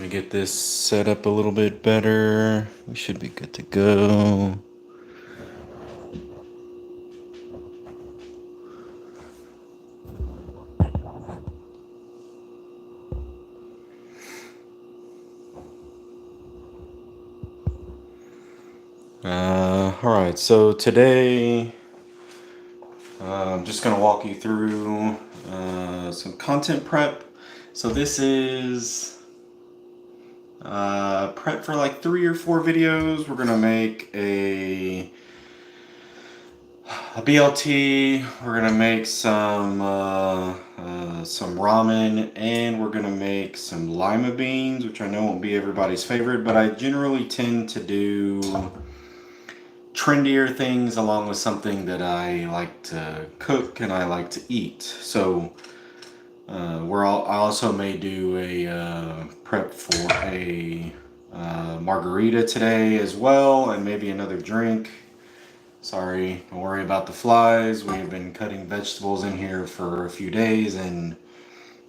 me get this set up a little bit better. We should be good to go. All right, so today I'm just going to walk you through some content prep. So this is prep for like 3 or 4 videos. We're going to make a BLT, we're going to make some ramen, and we're going to make some lima beans, which I know won't be everybody's favorite, but I generally tend to do trendier things along with something that I like to cook and I like to eat. So I also may do a prep for a margarita today as well, and maybe another drink. Sorry, don't worry about the flies. We have been cutting vegetables in here for a few days and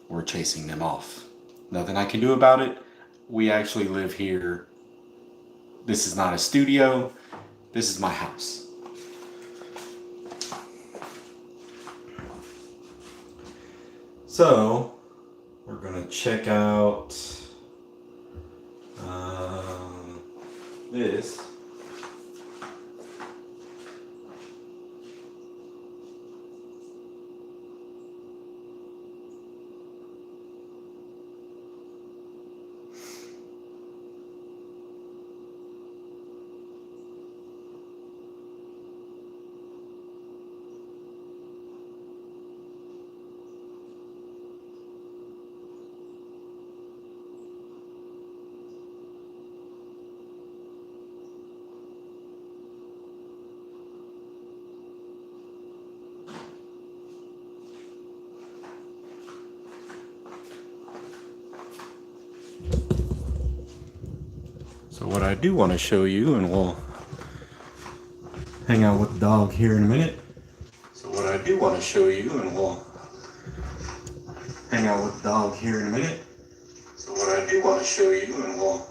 we're chasing them off. Nothing I can do about it. We actually live here. This is not a studio. This is my house. So, we're gonna check out this. So what I do want to show you, and we'll hang out with the dog here in a minute. So what I do want to show you, and we'll hang out with the dog here in a minute. So what I do want to show you, and we'll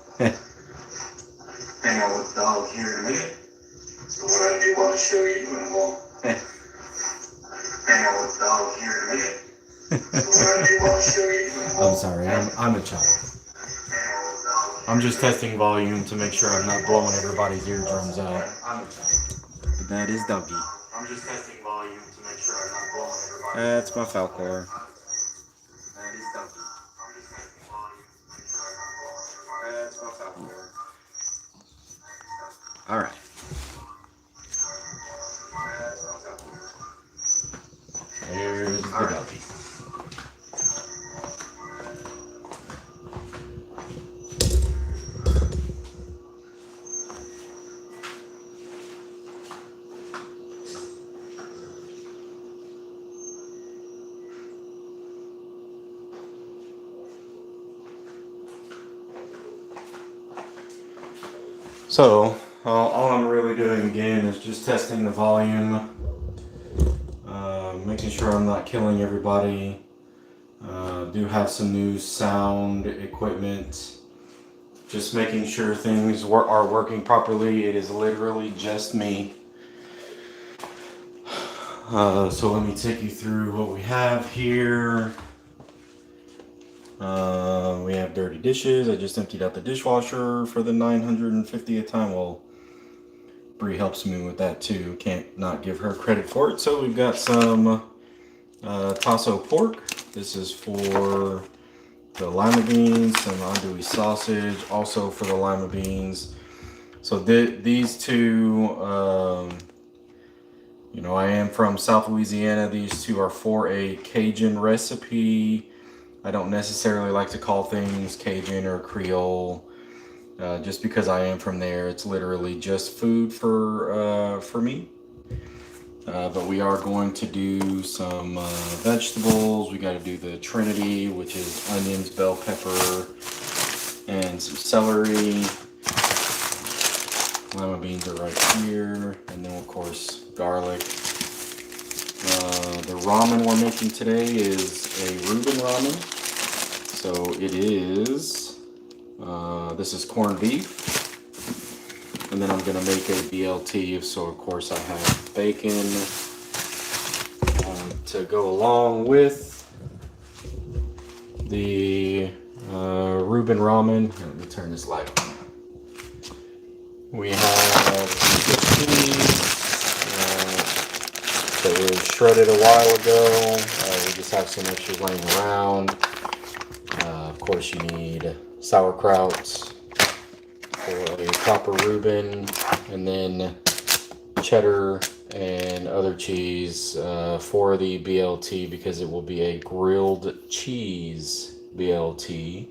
hang out with the dog here in a minute. So what I do want to show you, and we'll hang out with the dog here in a minute. So what I do want to show you, and we'll I'm sorry, I'm a child. I'm just testing volume to make sure I'm not blowing everybody's eardrums out. That is Doggy. I'm just testing volume to make sure I'm not blowing everybody's. That's my Falcor. That is Doggy. I'm just testing volume to make sure I'm not blowing everybody's. That's my Falcor. All right. There's the Doggy. So, all I'm really doing again is just testing the volume, making sure I'm not killing everybody. Do have some new sound equipment, just making sure things are working properly. It is literally just me. So let me take you through what we have here. We have dirty dishes. I just emptied out the dishwasher for the 950th time. Well, Bree helps me with that too. Can't not give her credit for it. So we've got some tasso pork. This is for the lima beans. Some andouille sausage, also for the lima beans. So these two, you know, I am from South Louisiana. These two are for a Cajun recipe. I don't necessarily like to call things Cajun or Creole, just because I am from there. It's literally just food for me. But we are going to do some vegetables. We got to do the Trinity, which is onions, bell pepper, and some celery. Lima beans are right here, and then of course garlic. The ramen we're making today is a Reuben Ramen. So it is This is corned beef. And then I'm going to make a BLT. So, of course, I have bacon to go along with the Reuben Ramen. Let me turn this light on. We have cheese that was shredded a while ago. We just have some extras laying around. Of course, you need sauerkraut for a proper Reuben, and then cheddar and other cheese for the BLT, because it will be a grilled cheese BLT.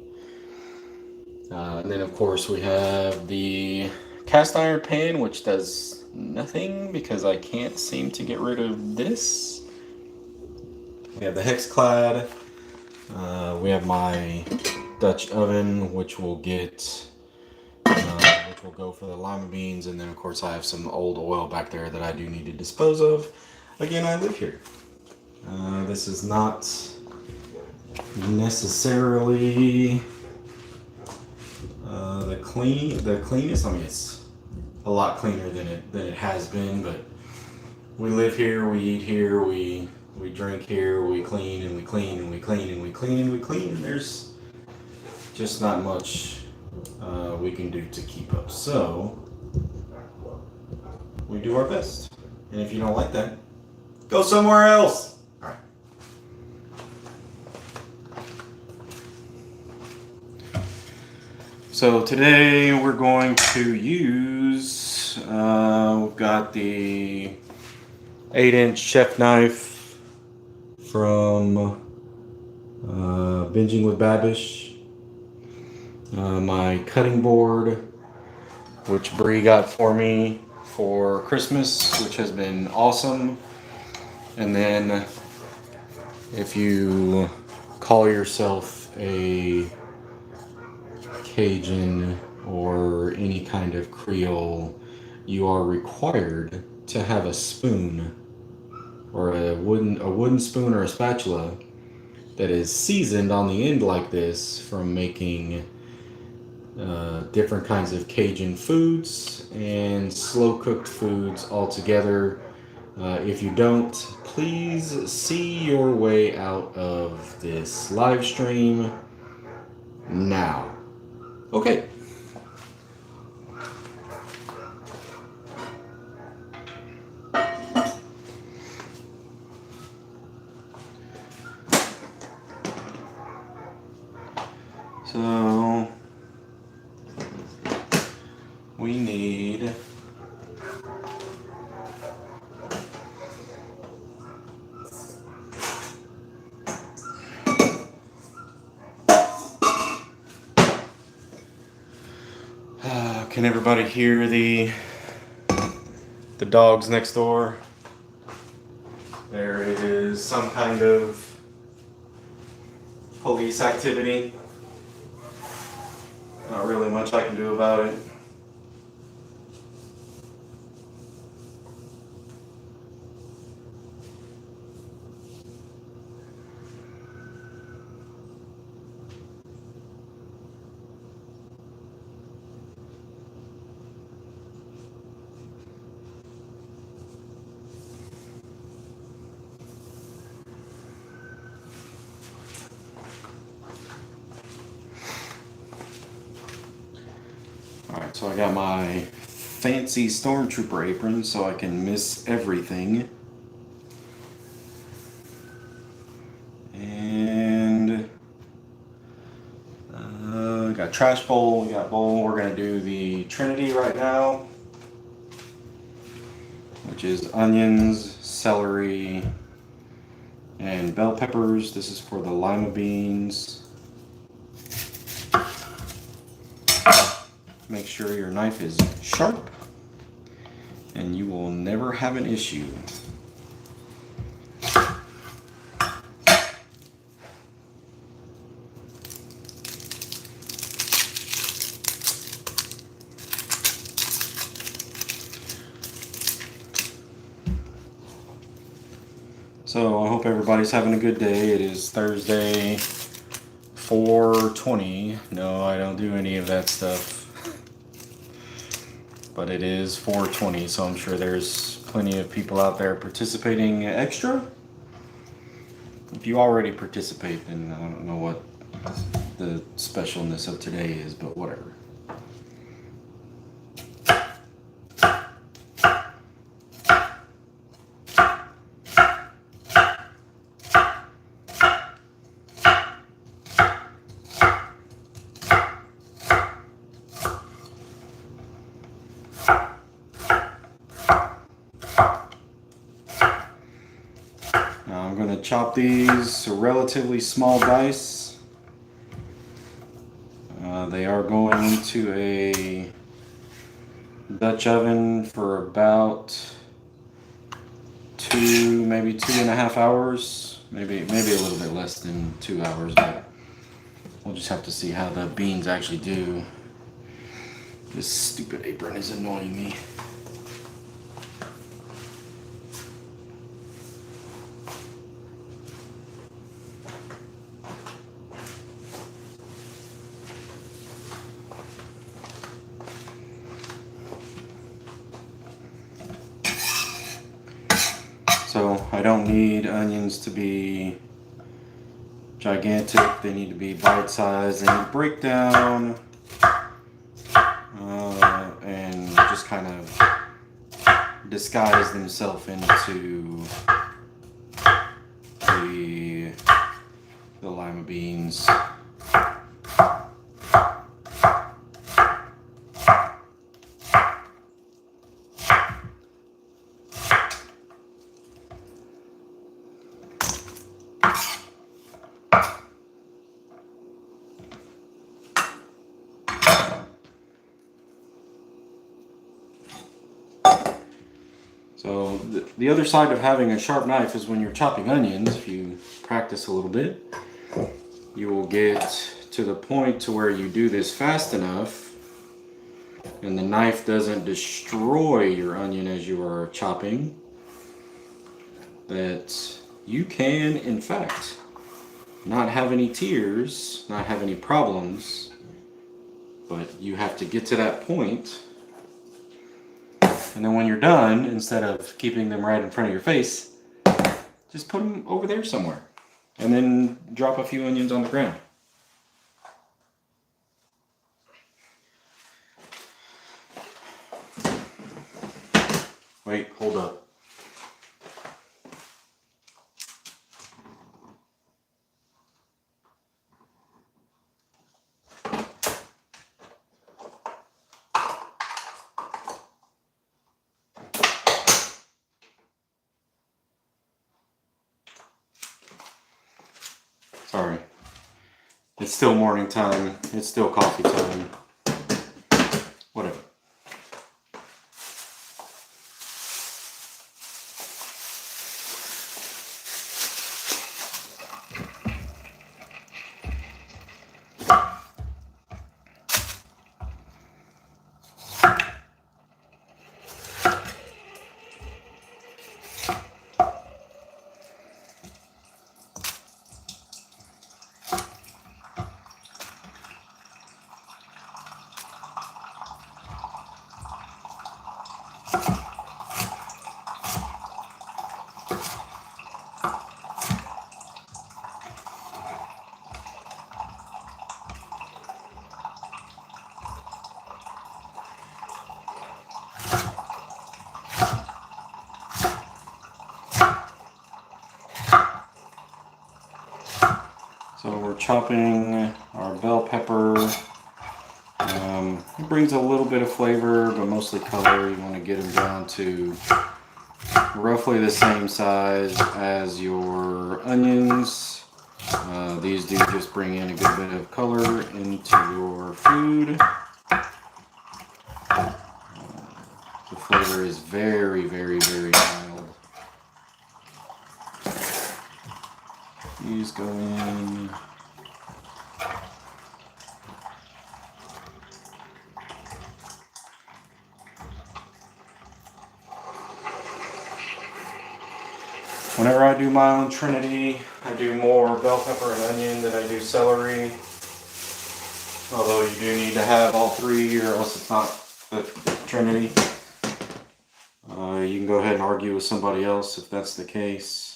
And then, of course, we have the cast iron pan, which does nothing because I can't seem to get rid of this. We have the Hexclad. We have my Dutch oven, which will go for the lima beans, and then of course I have some old oil back there that I do need to dispose of. Again, I live here. This is not necessarily the cleanest. I mean, it's a lot cleaner than it has been, but we live here, we eat here, we drink here, we clean and we clean and we clean and we clean and we clean, and there's just not much we can do to keep up. So we do our best. And if you don't like that, go somewhere else. All right. So today we're going to use, we've got the 8-inch chef knife from Binging with Babish. My cutting board, which Bree got for me for Christmas, which has been awesome. And then if you call yourself a Cajun or any kind of Creole, you are required to have a spoon, or a wooden spoon or a spatula that is seasoned on the end like this from making different kinds of Cajun foods and slow cooked foods all together. If you don't, please see your way out of this live stream now. Okay. So we need can everybody hear the dogs next door? There is some kind of police activity. Not really much I can do about it. Alright, so I got my fancy stormtrooper apron so I can miss everything. And we got trash bowl, we got bowl. We're going to do the Trinity right now, which is onions, celery, and bell peppers. This is for the lima beans. Make sure your knife is sharp and you will never have an issue. So I hope everybody's having a good day. It is Thursday, 4:20. No, I don't do any of that stuff. But it is 4:20, so I'm sure there's plenty of people out there participating extra. If you already participate, then I don't know what the specialness of today is, but whatever. Chop these relatively small dice. They are going into a Dutch oven for about maybe 2.5 hours, maybe a little bit less than 2 hours, but we'll just have to see how the beans actually do. This stupid apron is annoying me. So I don't need onions to be gigantic. They need to be bite-sized. They need to break down and just kind of disguise themselves into the lima beans. So the other side of having a sharp knife is when you're chopping onions, if you practice a little bit, you will get to the point to where you do this fast enough and the knife doesn't destroy your onion as you are chopping, that you can, in fact, not have any tears, not have any problems, but you have to get to that point. And then when you're done, instead of keeping them right in front of your face, just put them over there somewhere. And then drop a few onions on the ground. Wait, hold up. Sorry. It's still morning time. It's still coffee time. Whatever. So we're chopping our bell pepper. It brings a little bit of flavor, but mostly color. You want to get them down to roughly the same size as your onions. These do just bring in a good bit of color into your food. The flavor is very, very, very mild. These go in. Whenever I do my own Trinity, I do more bell pepper and onion than I do celery. Although you do need to have all three or else it's not a Trinity. You can go ahead and argue with somebody else if that's the case.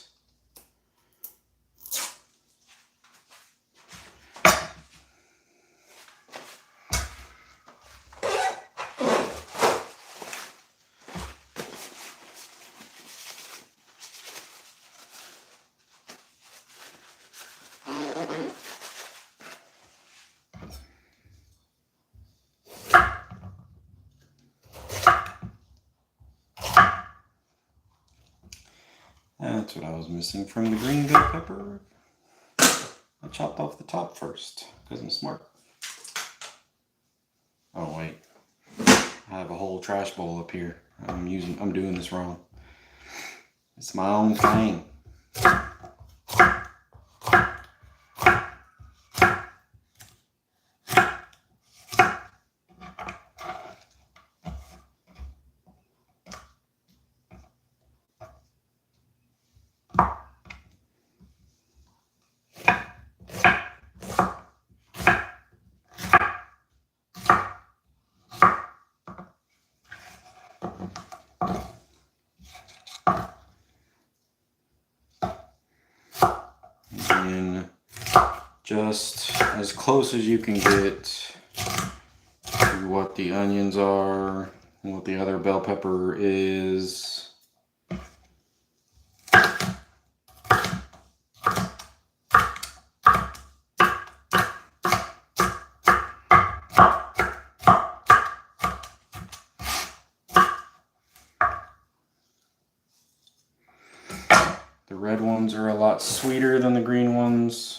That's what I was missing from the green bell pepper. I chopped off the top first because I'm smart. Oh wait, I have a whole trash bowl up here. I'm doing this wrong. It's my own thing. And just as close as you can get to what the onions are and what the other bell pepper is. The red ones are a lot sweeter than the green ones.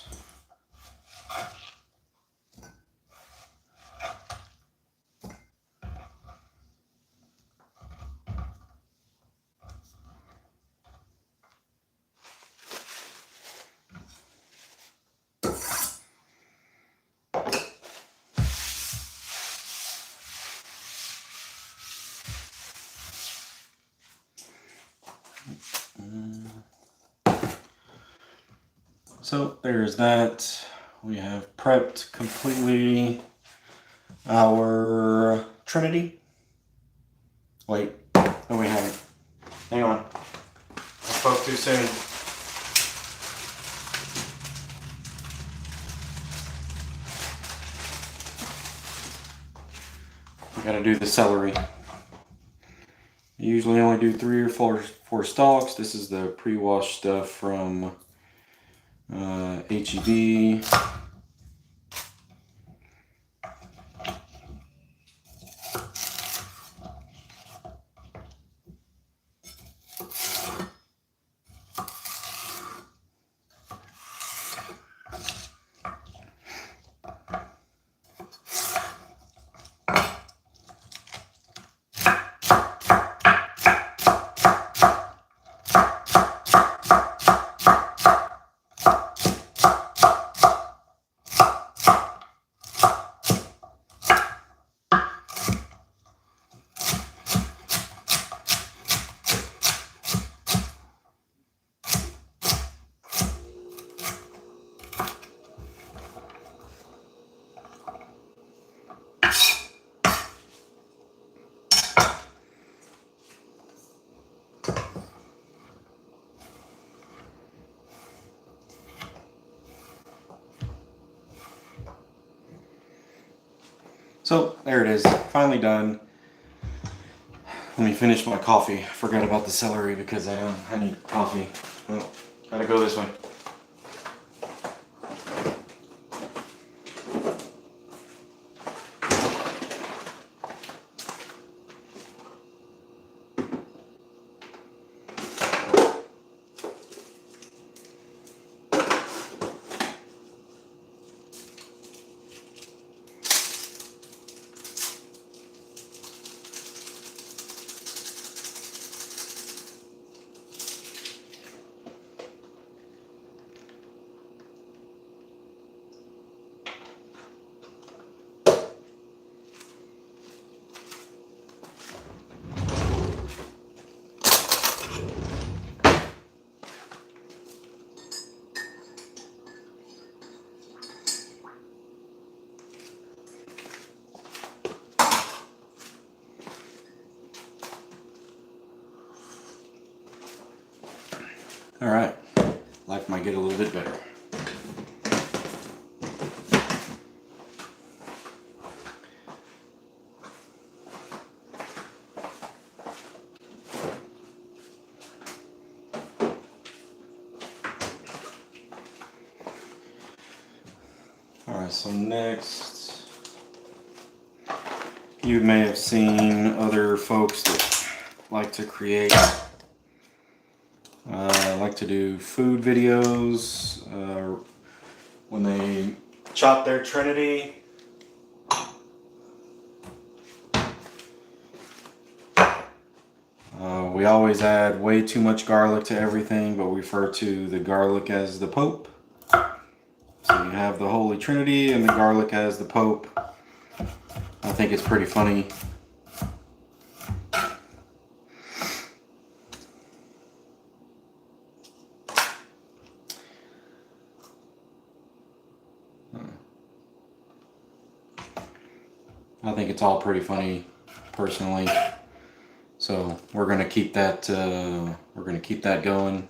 So there's that. We have prepped completely our Trinity. Wait, no we haven't. Hang on. I spoke too soon. We gotta do the celery. I usually only do 3 or 4 stalks. This is the pre-washed stuff from HEB. So there it is, finally done. Let me finish my coffee. I forgot about the celery because I need coffee. Well, gotta go this way. All right, life might get a little bit better. All right, so next, you may have seen other folks that like to create, like to do food videos when they chop their Trinity. We always add way too much garlic to everything, but we refer to the garlic as the Pope. So you have the Holy Trinity and the garlic as the Pope. I think it's pretty funny. I think it's all pretty funny, personally. So we're gonna keep that. Going.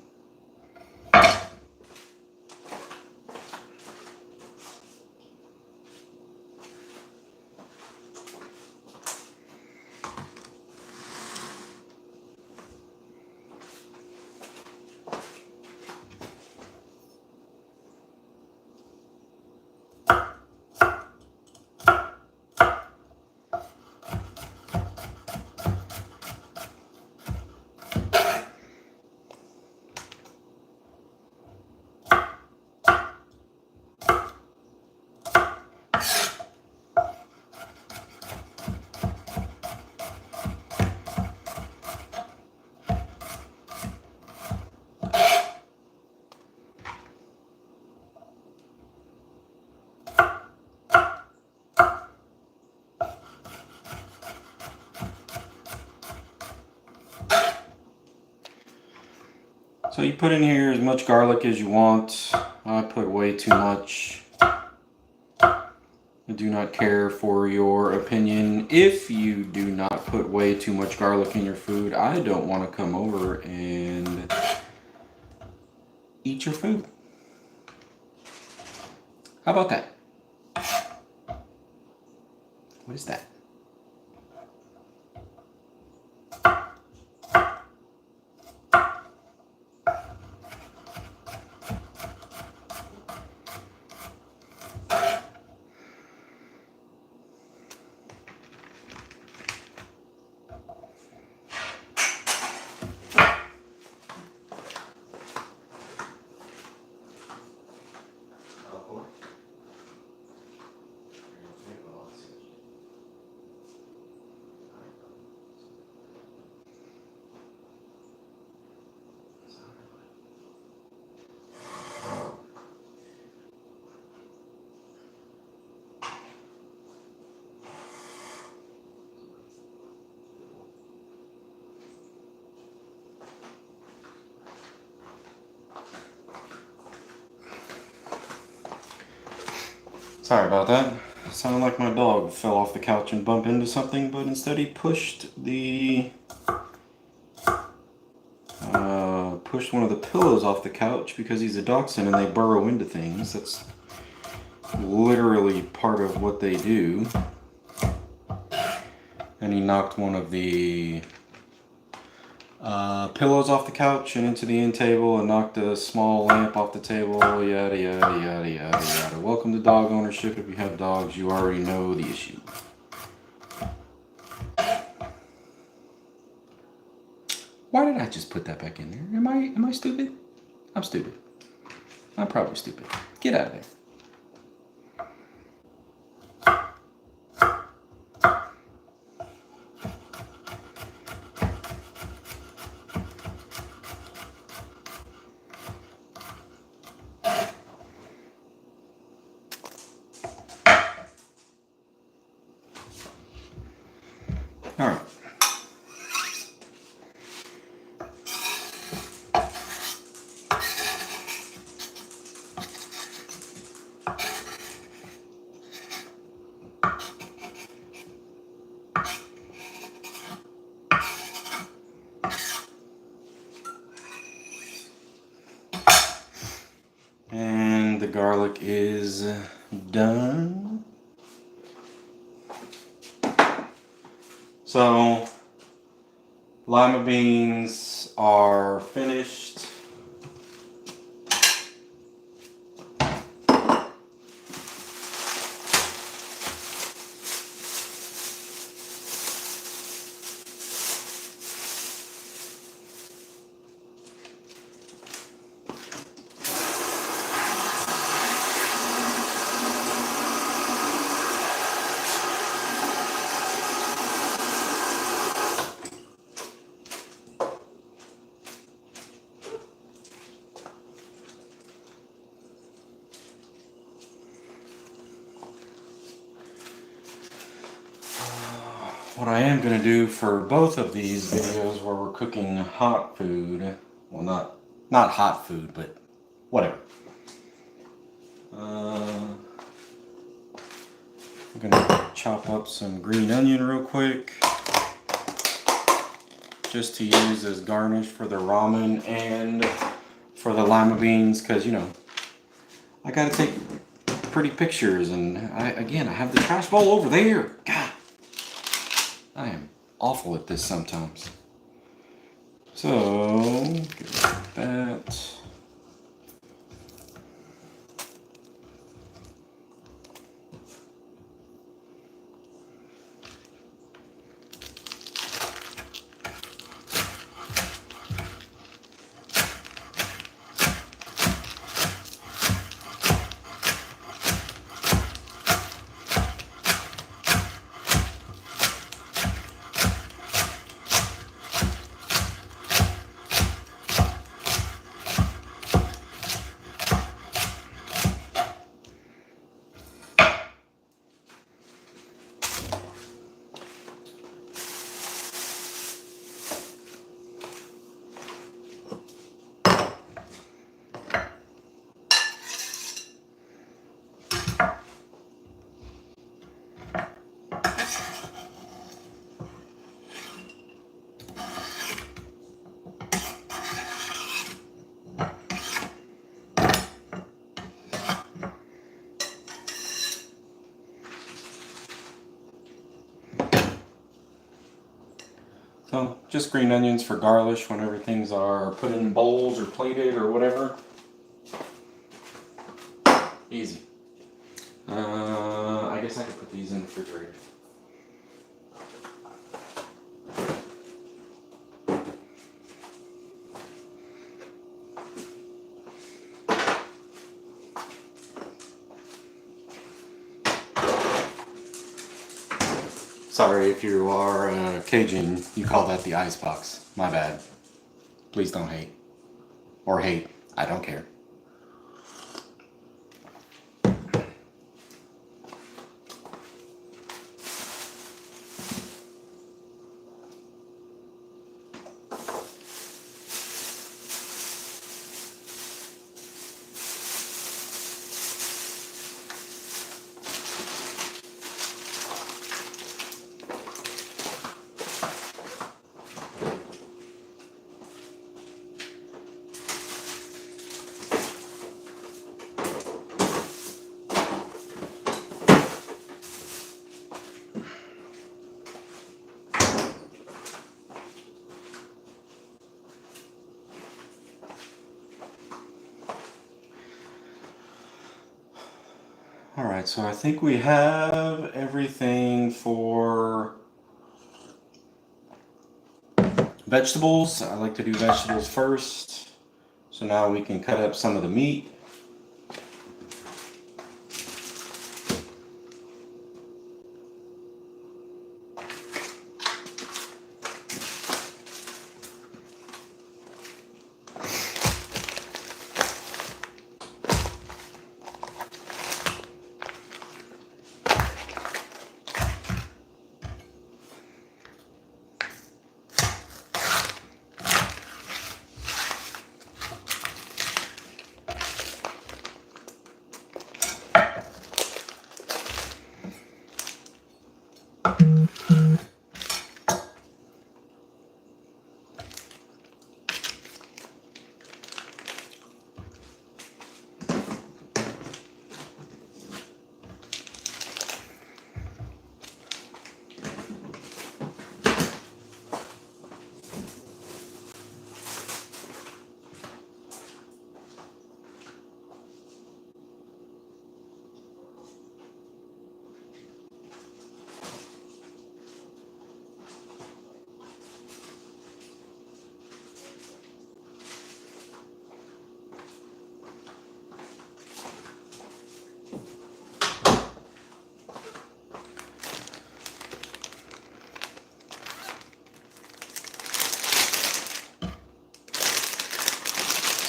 So you put in here as much garlic as you want. I put way too much. I do not care for your opinion. If you do not put way too much garlic in your food, I don't want to come over and eat your food. How about that? What is that? Sorry about that. Sounded like my dog fell off the couch and bumped into something, but instead he pushed one of the pillows off the couch because he's a dachshund and they burrow into things. That's literally part of what they do. And he knocked one of the pillows off the couch and into the end table and knocked a small lamp off the table, yada yada yada yada yada. Welcome to dog ownership. If you have dogs, you already know the issue. Why did I just put that back in there? Am I stupid? I'm stupid. I'm probably stupid. Get out of there. All right. garlic is done. So lima beans are finished. What I am going to do for both of these videos where we're cooking hot food, well not hot food, but whatever. I'm going to chop up some green onion real quick, just to use as garnish for the ramen and for the lima beans, because, you know, I got to take pretty pictures, and I have the trash bowl over there. God. I am awful at this sometimes. So, get rid of that. So, just green onions for garnish whenever things are put in bowls or plated or whatever. Easy. I guess I could put these in the refrigerator. Sorry if you are Cajun, you call that the ice box. My bad. Please don't hate. Or hate. I don't care. Alright, so I think we have everything for vegetables. I like to do vegetables first. So now we can cut up some of the meat.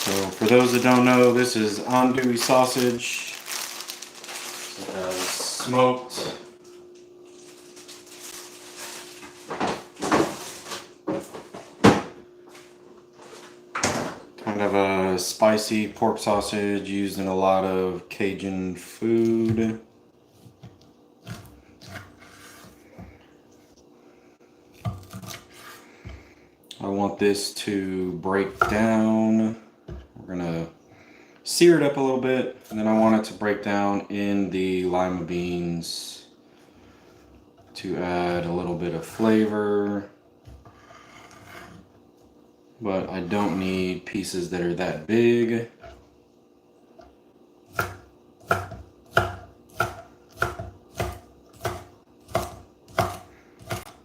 So for those that don't know, this is andouille sausage, smoked. Kind of a spicy pork sausage used in a lot of Cajun food. I want this to break down. We're gonna sear it up a little bit, and then I want it to break down in the lima beans to add a little bit of flavor. But I don't need pieces that are that big.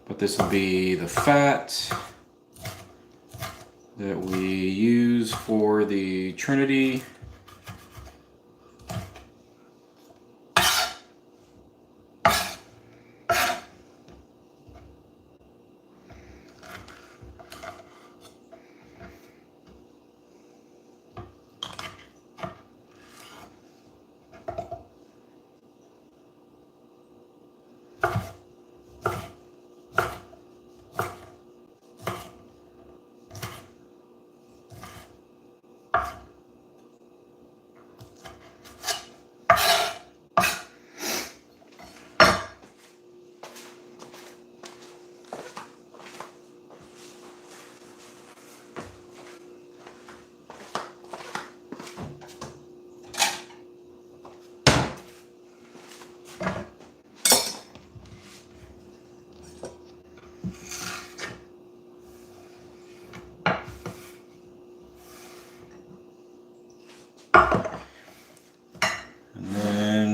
But this will be the fat that we use for the Trinity.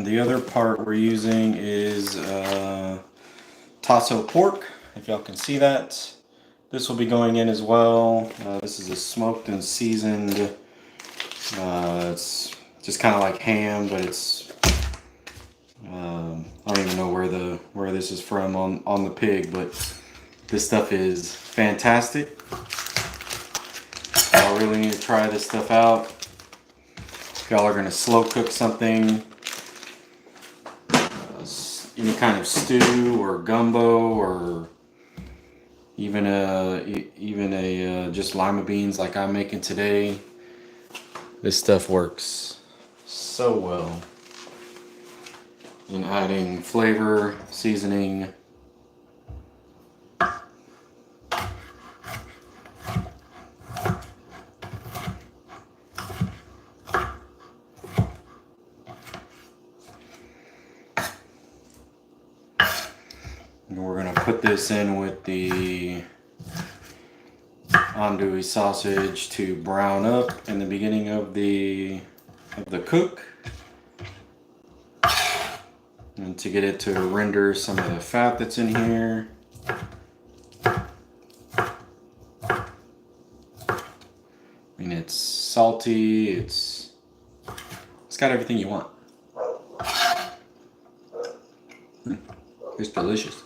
The other part we're using is tasso pork, if y'all can see that. This will be going in as well. This is a smoked and seasoned. It's just kind of like ham, but it's I don't even know where this is from on the pig, but this stuff is fantastic. Y'all really need to try this stuff out. If y'all are gonna slow cook something, any kind of stew or gumbo, or even a just lima beans like I'm making today, this stuff works so well in adding flavor, seasoning. We're going to put this in with the andouille sausage to brown up in the beginning of the cook, and to get it to render some of the fat that's in here. I mean, it's salty, it's got everything you want. It's delicious.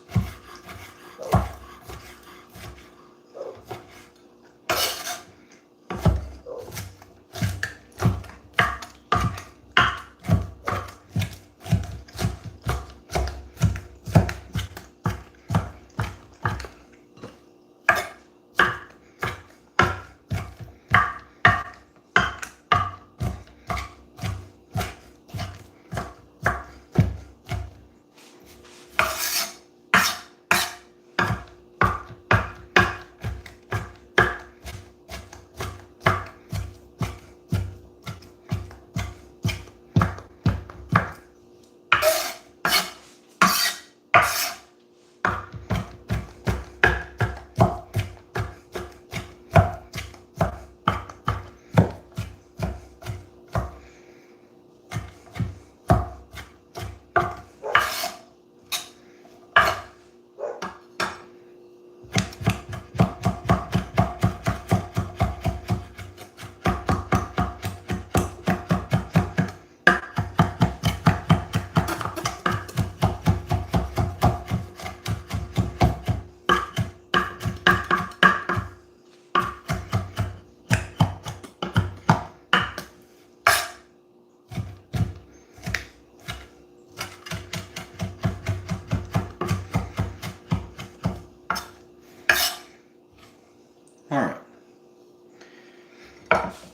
Alright.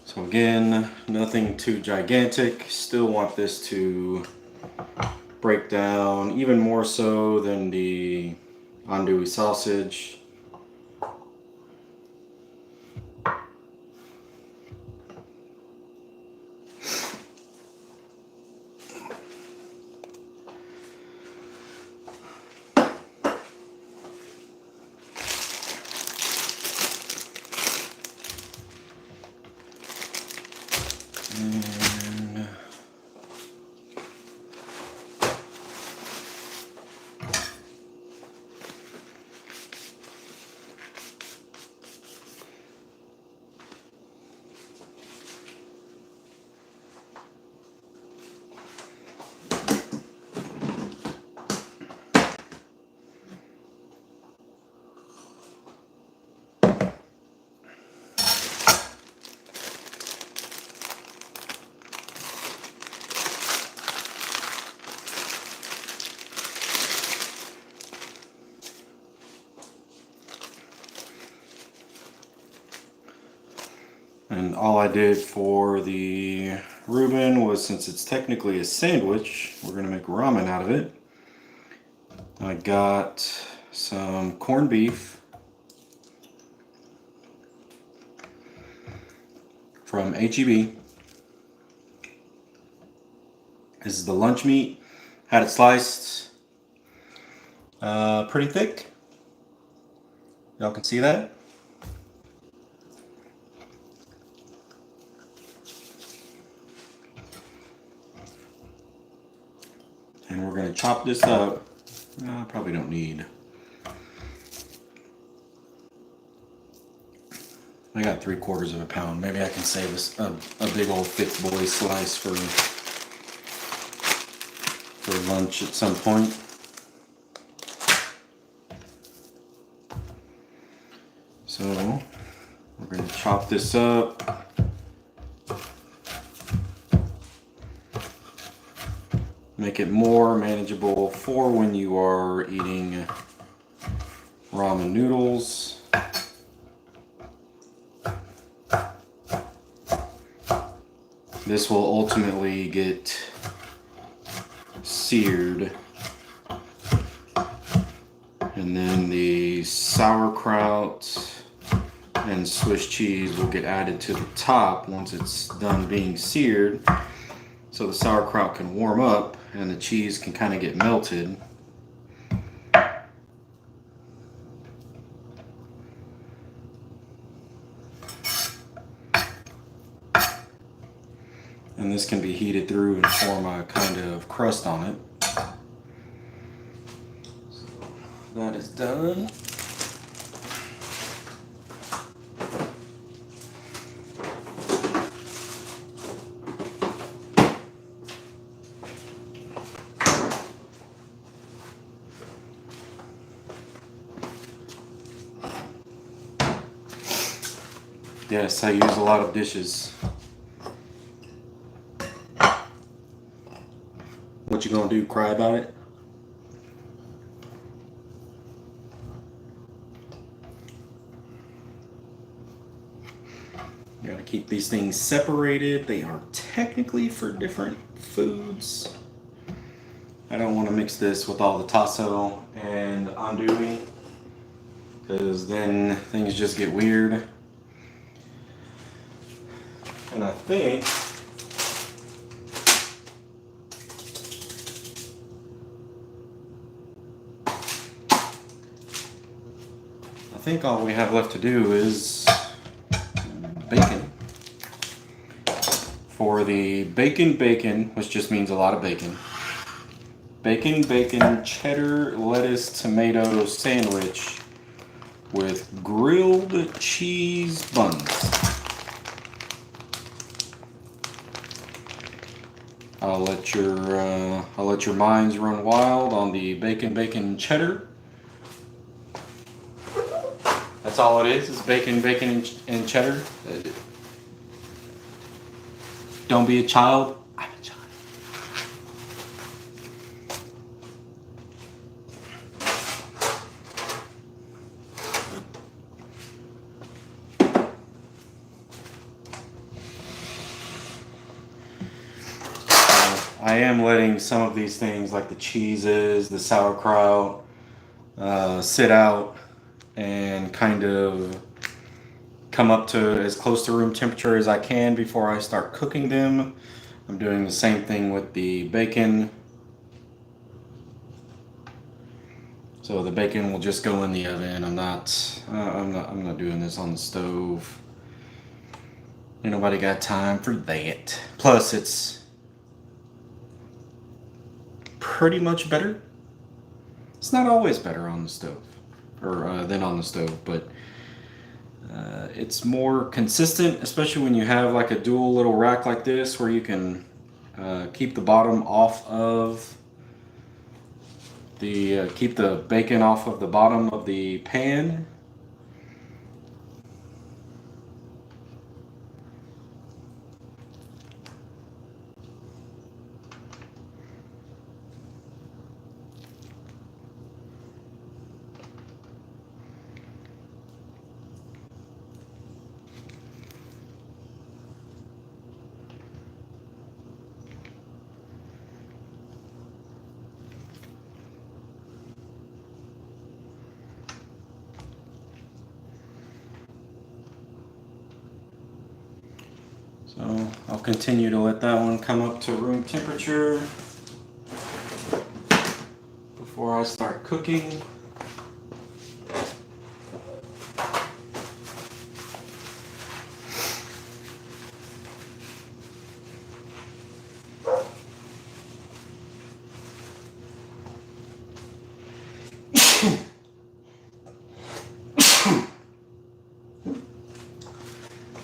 So again, nothing too gigantic. Still want this to break down even more so than the andouille sausage. And all I did for the Reuben was, since it's technically a sandwich, we're going to make ramen out of it. I got some corned beef from HEB. This is the lunch meat. Had it sliced pretty thick. Y'all can see that. And we're going to chop this up. Probably don't need. I got 3/4 of a pound. Maybe I can save us a big old thick boy slice for lunch at some point. So we're going to chop this up. Make it more manageable for when you are eating ramen noodles. This will ultimately get seared, and then the sauerkraut and Swiss cheese will get added to the top once it's done being seared, so the sauerkraut can warm up and the cheese can kind of get melted. And this can be heated through and form a kind of crust on it. So that is done. Yes, I use a lot of dishes. What you gonna do, cry about it? You gotta keep these things separated. They are technically for different foods. I don't want to mix this with all the tasso and andouille, because then things just get weird. And I think all we have left to do is bacon. For the bacon, which just means a lot of bacon. Bacon, cheddar, lettuce, tomato sandwich with grilled cheese buns. I'll let your minds run wild on the bacon cheddar. That's all it is bacon and cheddar. Don't be a child. I'm a child. I am letting some of these things like the cheeses, the sauerkraut, sit out and kind of come up to as close to room temperature as I can before I start cooking them. I'm doing the same thing with the bacon. So the bacon will just go in the oven. I'm not doing this on the stove. Ain't nobody got time for that. Plus, it's pretty much better. It's not always better on the stove, or than on the stove, but it's more consistent, especially when you have like a dual little rack like this, where you can keep the bottom off of the keep the bacon off of the bottom of the pan. So I'll continue to let that one come up to room temperature before I start cooking.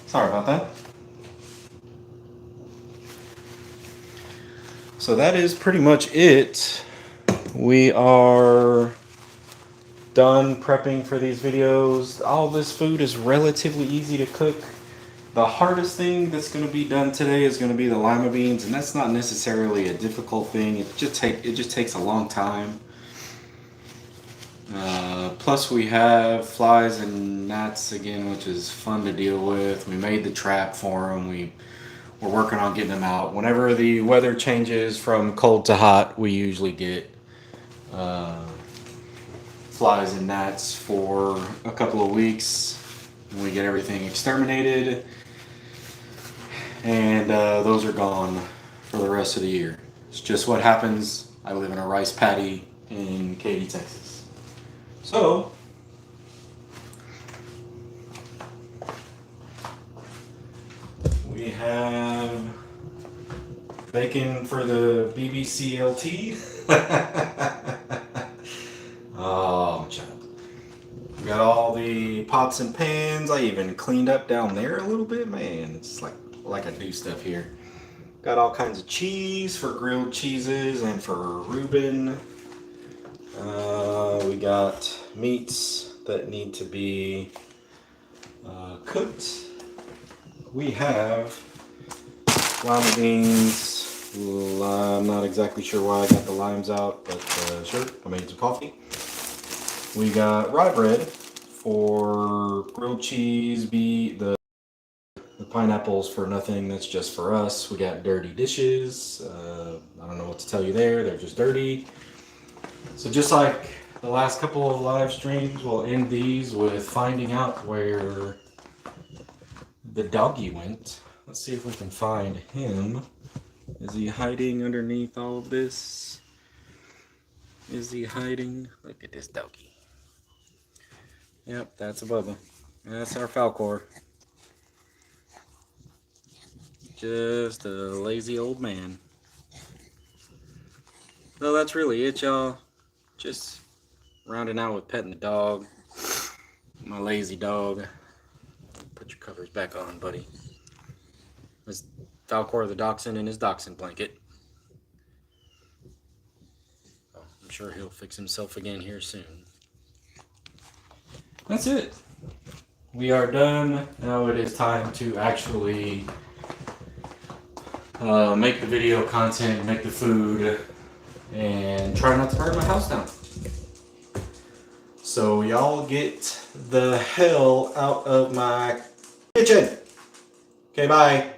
Sorry about that. So that is pretty much it. We are done prepping for these videos. All this food is relatively easy to cook. The hardest thing that's going to be done today is going to be the lima beans, and that's not necessarily a difficult thing. It just takes a long time. Plus we have flies and gnats again, which is fun to deal with. We made the trap for them. We're working on getting them out. Whenever the weather changes from cold to hot, we usually get flies and gnats for a couple of weeks. We get everything exterminated, and those are gone for the rest of the year. It's just what happens. I live in a rice paddy in Katy, Texas. So, we have bacon for the BBCLT. Oh, child. We got all the pots and pans. I even cleaned up down there a little bit. Man, it's like I do stuff here. Got all kinds of cheese for grilled cheeses and for Reuben. We got meats that need to be cooked. We have lima beans. I'm not exactly sure why I got the limes out, but sure, I made some coffee. We got rye bread for grilled cheese, the pineapples for nothing, that's just for us. We got dirty dishes. I don't know what to tell you there, they're just dirty. So just like the last couple of live streams, we'll end these with finding out where the doggy went. Let's see if we can find him. Is he hiding underneath all of this? Is he hiding? Look at this doggy. Yep, that's a Bubba. That's our Falcor. Just a lazy old man. Well, that's really it, y'all. Just rounding out with petting the dog. My lazy dog. Put your covers back on, buddy. That's Falcor the dachshund in his dachshund blanket. Oh, I'm sure he'll fix himself again here soon. That's it. We are done. Now it is time to actually make the video content, make the food, and try not to burn my house down. So y'all get the hell out of my kitchen. Okay, bye.